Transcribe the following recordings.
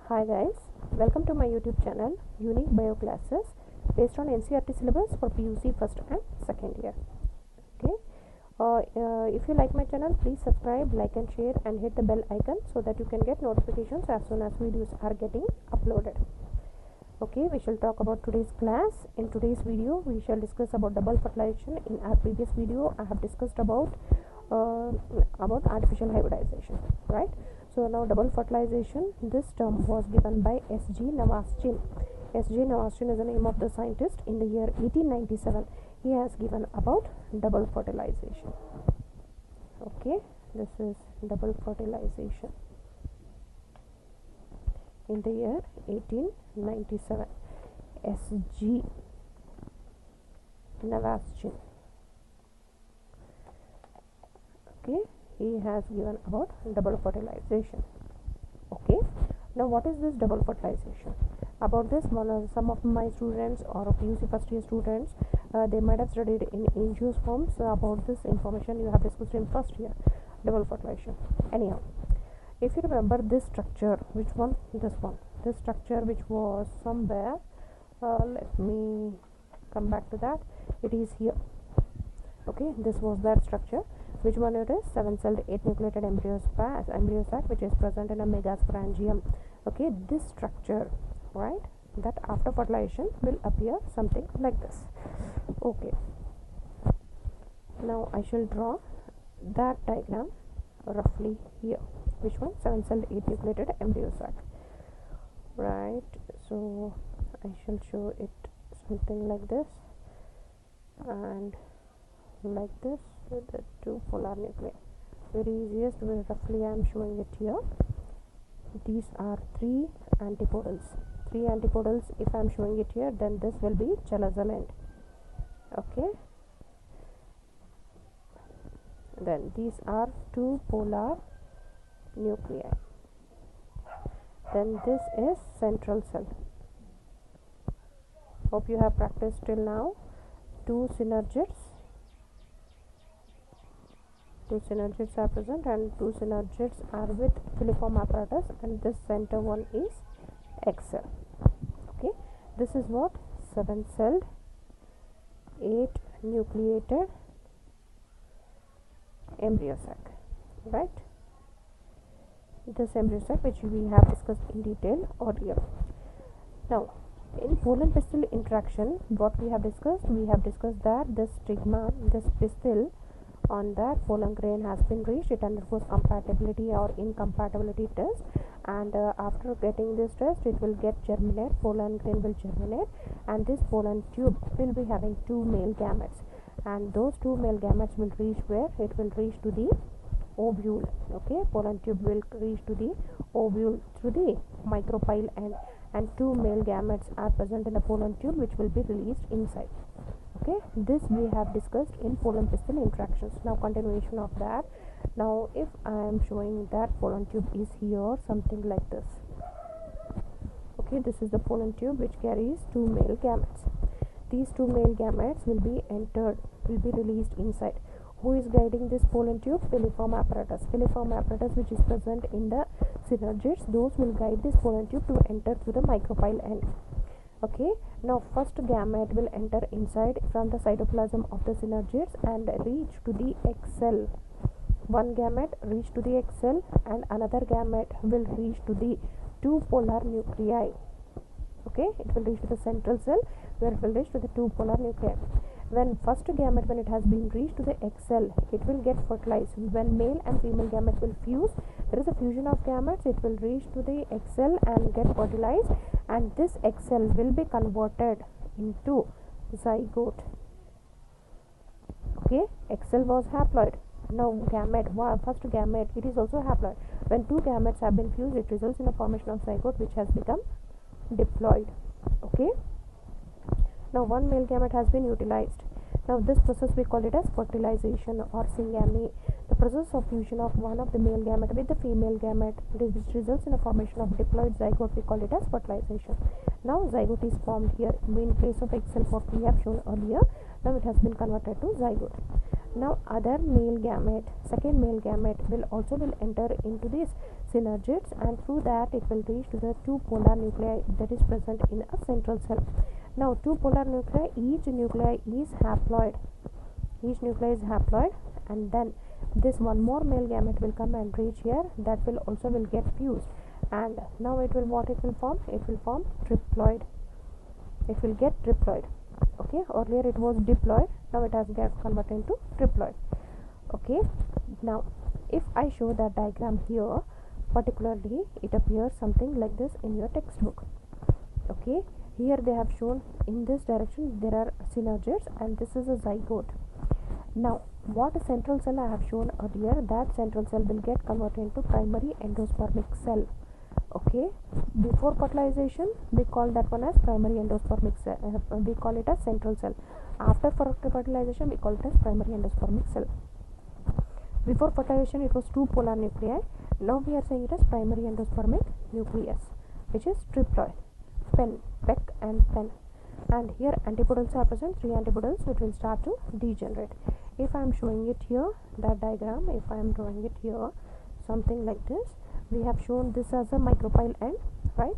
Hi guys, welcome to my YouTube channel Unique Bio Classes based on NCERT syllabus for PUC first and second year. Okay, if you like my channel, please subscribe, like and share and hit the bell icon so that you can get notifications as soon as videos are getting uploaded. Okay, we shall talk about today's class. In today's video, we shall discuss about double fertilization. In our previous video, I have discussed about artificial hybridization, right? So now double fertilization, this term was given by S.G. Navaschin. S.G. Navaschin is the name of the scientist. In the year 1897, he has given about double fertilization. Okay, this is double fertilization in the year 1897. S.G. Navaschin. Okay, he has given about double fertilization. Okay, now what is this double fertilization? About this, some of my students or PUC first year students, they might have studied in angiosperms. About this information you have discussed in first year, double fertilization. Anyhow, if you remember this structure, which one? This structure which was somewhere, let me come back to that. It is here. Okay, this was that structure. Which one it is? 7-celled 8-nucleated embryo sac which is present in a megasporangium. Okay, this structure, right, that after fertilization will appear something like this. Okay, now I shall draw that diagram roughly here. Which one? 7-celled 8-nucleated embryo sac, right? So I shall show it something like this and like this with the two polar nuclei. Very easiest way, roughly I am showing it here. These are three antipodals. If I am showing it here, then this will be chelazal end. Okay, then these are two polar nuclei. Then this is central cell. Hope you have practiced till now. Two synergids are present, and two synergids are with filiform apparatus, and this center one is egg cell. Okay, this is what? 7-celled 8-nucleated embryo sac, right? This embryo sac which we have discussed in detail earlier. Now in pollen pistil interaction, what we have discussed that this stigma, this pistil on that pollen grain has been reached. It undergoes compatibility or incompatibility test, and after getting this test, it will get germinate. Pollen grain will germinate, and this pollen tube will be having two male gametes, and those two male gametes will reach where? It will reach to the ovule. Okay, pollen tube will reach to the ovule through the micropyle end, and two male gametes are present in the pollen tube which will be released inside. Okay, this we have discussed in pollen pistil interactions. Now continuation of that. Now if I am showing that pollen tube is here, something like this. Okay, this is the pollen tube which carries two male gametes. These two male gametes will be released inside. Who is guiding this pollen tube? Filiform apparatus which is present in the synergids. Those will guide this pollen tube to enter through the micropyle end. Okay, now first gamete will enter inside from the cytoplasm of the synergids and reach to the egg cell. One gamete reach to the egg cell, and another gamete will reach to the two polar nuclei. Okay, it will reach to the central cell where it will reach to the two polar nuclei. When first gamete, when it has been reached to the egg cell, it will get fertilized. When male and female gamete will fuse, there is a fusion of gametes. It will reach to the egg cell and get fertilized, and this egg cell will be converted into zygote. Okay, egg cell was haploid. Now first gamete, it is also haploid. When two gametes have been fused, it results in a formation of zygote which has become diploid. Okay, now one male gamete has been utilized. Now this process we call it as fertilization or syngamy. The process of fusion of one of the male gamete with the female gamete, which results in a formation of diploid zygote, we call it as fertilization. Now zygote is formed here in place of egg cell what we have shown earlier. Now it has been converted to zygote. Now other male gamete, second male gamete will enter into this synergids, and through that it will reach to the two polar nuclei that is present in a central cell. Now two polar nuclei, each nuclei is haploid, and then this one more male gamete will come and reach here, that will also will get fused, and now it will form triploid. It will get triploid. Okay, earlier it was diploid, now it has get converted into triploid. Okay, now if I show that diagram here, particularly it appears something like this in your textbook. Okay, here they have shown in this direction there are synergids, and this is a zygote. Now what a central cell I have shown earlier, that central cell will get converted into primary endospermic cell. Okay, before fertilization we call that one as primary endospermic cell, we call it as central cell. After fertilization we call it as primary endospermic cell. Before fertilization it was two polar nuclei, now we are saying it as primary endospermic nucleus, which is triploid, PEC and PEN, and here antipodals are present, 3 antipodals, which will start to degenerate. If I am showing it here, that diagram, if I am drawing it here, something like this, we have shown this as a micropyle end, right?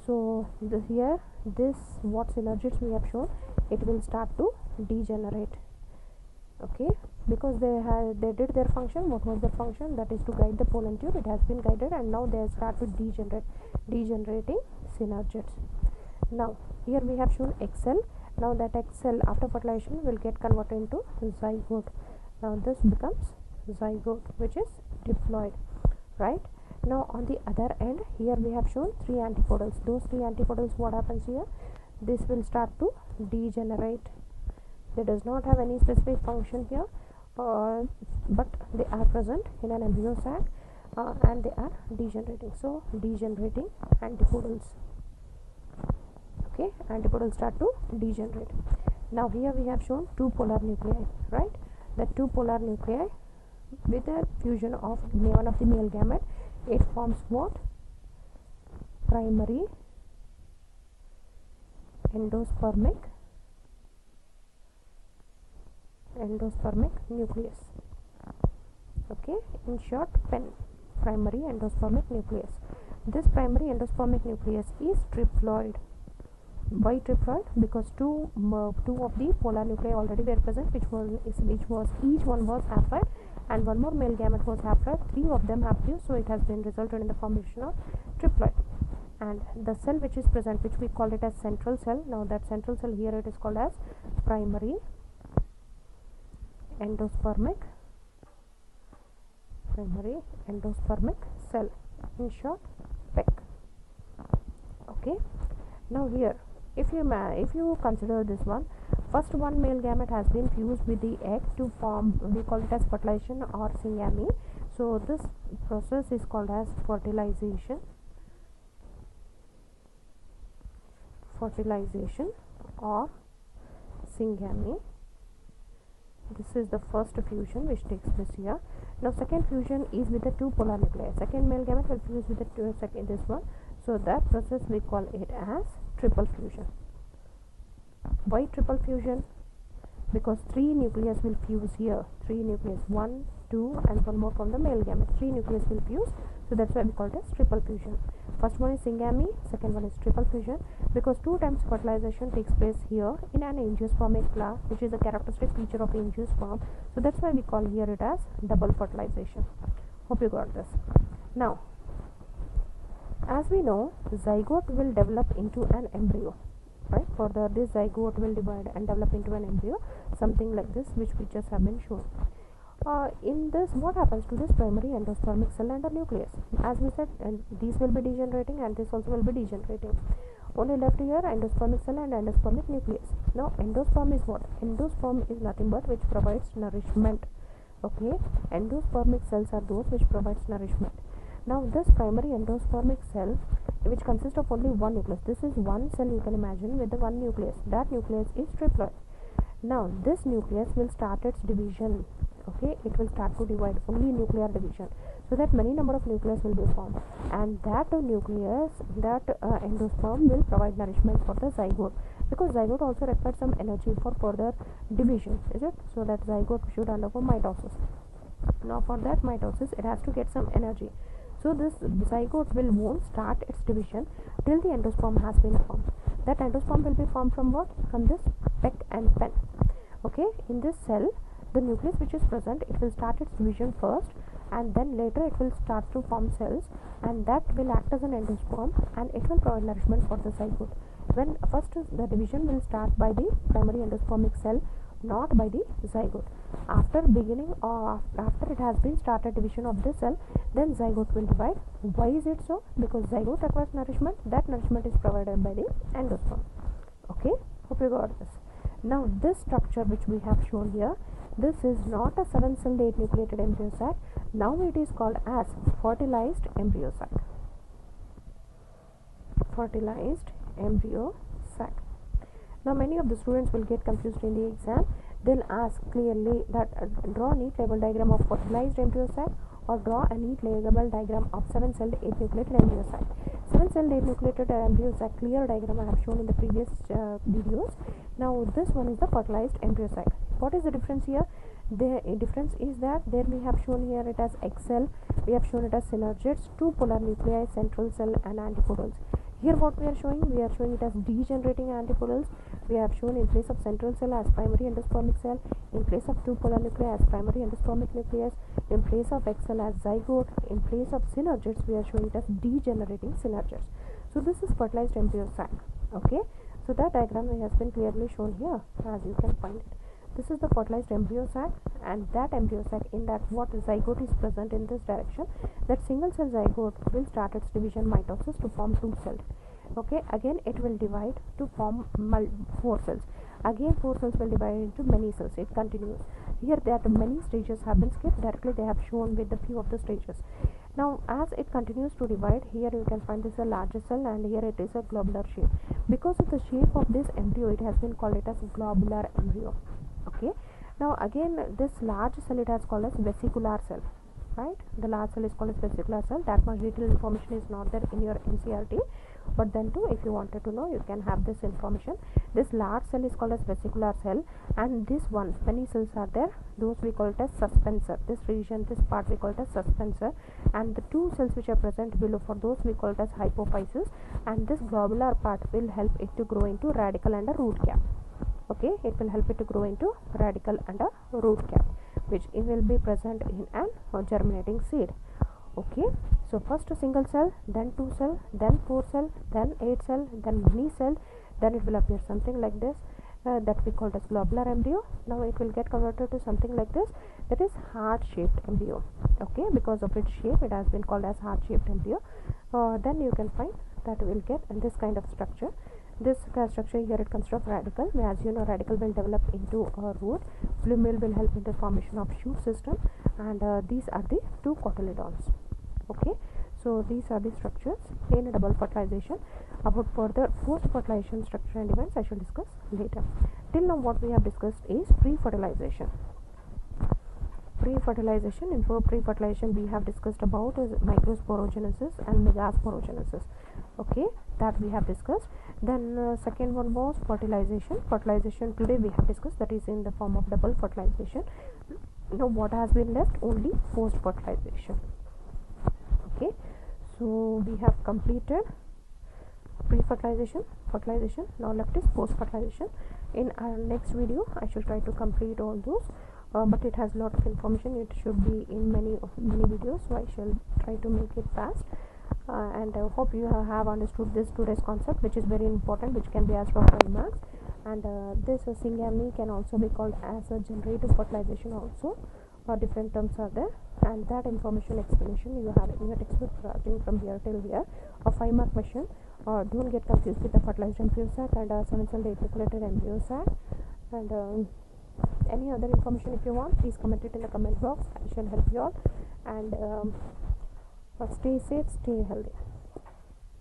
So here this what synergids we have shown, it will start to degenerate. Okay, because they did their function. What was their function? That is to guide the pollen tube. It has been guided, and now they start to degenerating synergids. Now here we have shown egg cell. Now that egg cell after fertilization will get converted into zygote. Now this becomes zygote, which is diploid, right? Now on the other end, here we have shown 3 antipodals. Those 3 antipodals, what happens here? This will start to degenerate. They does not have any specific function here, but they are present in an embryo sac, and they are degenerating. So degenerating antipodals. Okay, antipodals start to degenerate. Now here we have shown two polar nuclei, right? The two polar nuclei with the fusion of one of the male gamete, it forms what? Primary endospermic nucleus. Okay, in short, PEN, primary endospermic nucleus. This primary endospermic nucleus is triploid. Why triploid? Because two of the polar nuclei already were present, which was each one was haploid, and one more male gamete was haploid. 3 of them have fused, so it has been resulted in the formation of triploid. And the cell which is present, which we call it as central cell. Now that central cell here it is called as primary endospermic cell, in short, PEC. Okay, now here if you consider this one, first one male gamete has been fused with the egg to form, we call it as fertilization or syngamy. So this process is called as fertilization or syngamy. This is the first fusion which takes place here. Now second fusion is with the two polar nuclei. Second male gamete will fuse with the this one. So that process we call it as triple fusion. Why triple fusion? Because 3 nucleus will fuse here. 3 nucleus, 1, 2, and one more from the male gamete. 3 nucleus will fuse. So that's why we call it as triple fusion. First one is syngamy, second one is triple fusion, because 2 times fertilization takes place here in an angiospermic flower, which is a characteristic feature of angiosperm. So that's why we call here it as double fertilization. Hope you got this. Now, as we know, zygote will develop into an embryo, right? Further, this zygote will divide and develop into an embryo, something like this, which pictures have been shown. In this, what happens to this primary endospermic cell and the nucleus? As we said, these will be degenerating and this also will be degenerating. Only left here endospermic cell and endospermic nucleus. Now endosperm is what? Endosperm is nothing but which provides nourishment. Okay, endospermic cells are those which provides nourishment. Now this primary endospermic cell, which consists of only one nucleus, this is one cell you can imagine with the one nucleus. That nucleus is triploid. Now this nucleus will start its division. Okay, it will start to divide, only nuclear division, so that many number of nucleus will be formed, and that nucleus, that endosperm will provide nourishment for the zygote, because zygote also requires some energy for further division, is it? So that zygote should undergo mitosis. Now for that mitosis it has to get some energy, So this zygote won't start its division till the endosperm has been formed. That endosperm will be formed from what? From this peck and pen. Okay, in this cell, the nucleus which is present, it will start its division first, and then later it will start to form cells, and that will act as an endosperm, and it will provide nourishment for the zygote. When first the division will start by the primary endospermic cell, not by the zygote. After beginning or after it has been started division of the cell, then zygote will divide. Why is it so? Because zygote requires nourishment. That nourishment is provided by the endosperm. Okay, hope you got this. Now this structure which we have shown here, this is not a 7-celled 8-nucleated embryo sac. Now it is called as fertilized embryo sac. Fertilized embryo sac. Now many of the students will get confused in the exam. They'll ask clearly that draw a neat label diagram of fertilized embryo sac, or draw a neat label diagram of 7-celled 8-nucleated embryo sac. 7-celled 8-nucleated embryo sac clear diagram I have shown in the previous videos. Now this one is the fertilized embryo sac. What is the difference here? The difference is that there we have shown here it as egg cell, we have shown it as synergids, 2 polar nuclei, central cell and antipodals. Here what we are showing it as degenerating antipodals. We have shown in place of central cell as primary endospermic cell, in place of 2 polar nuclei as primary endospermic nucleus, in place of egg cell as zygote, in place of synergids we are showing it as degenerating synergids. So this is fertilized embryo sac. Okay, so that diagram has been clearly shown here, as you can find it. This is the fertilized embryo sac, and that embryo sac, in that what zygote is present in this direction, that single cell zygote will start its division mitosis to form 2 cells. Okay, again it will divide to form 4 cells. Again 4 cells will divide into many cells. It continues. Here that many stages have been skipped. Directly they have shown with the few of the stages. Now as it continues to divide, here you can find this is a larger cell, and here it is a globular shape. Because of the shape of this embryo, it has been called it as globular embryo. Okay, now again this large cell it has called as vesicular cell, right? The large cell is called as vesicular cell. That much detailed information is not there in your NCERT, but then too, if you wanted to know, you can have this information. This large cell is called as vesicular cell, and this one, many cells are there, those we call it as suspensor. This region, this part we call it as suspensor, and the 2 cells which are present below, for those we call it as hypophysis, and this globular part will help it to grow into radicle and a root cap. Okay, it will help it to grow into radicle and a root cap, which it will be present in an germinating seed. Okay, so first a single cell, then 2 cell, then 4 cell, then 8 cell, then many cell, then it will appear something like this, that we call as globular embryo. Now it will get converted to something like this, that is heart-shaped embryo. Okay, because of its shape it has been called as heart-shaped embryo. Then you can find that we will get in this kind of structure. This structure here, it consists of radicle. As you know, radicle will develop into a root. Plumule will help in the formation of shoot system, and these are the 2 cotyledons. Okay, so these are the structures in a double fertilization. About further post fertilization structure and events I shall discuss later. Till now what we have discussed is pre-fertilization. Pre-fertilization, in pre-fertilization we have discussed about is microsporogenesis and megasporogenesis. Okay, that we have discussed. Then second one was fertilization. Fertilization today we have discussed, that is in the form of double fertilization. Now what has been left? Only post fertilization. Okay, so we have completed pre-fertilization, fertilization. Now left is post fertilization. In our next video I shall try to complete all those, but it has a lot of information. It should be in many videos, so I shall try to make it fast. And I hope you have understood this today's concept, which is very important, which can be asked from 12 marks. And this syngamy can also be called as a generative fertilization also, or different terms are there, and that information explanation you have in your textbook starting from here till here. A 5-mark question. Don't get confused with the fertilized embryo sac and 7-celled 8-nucleated embryo sac. And any other information if you want, please comment it in the comment box. I shall help you all. And stay safe, stay healthy.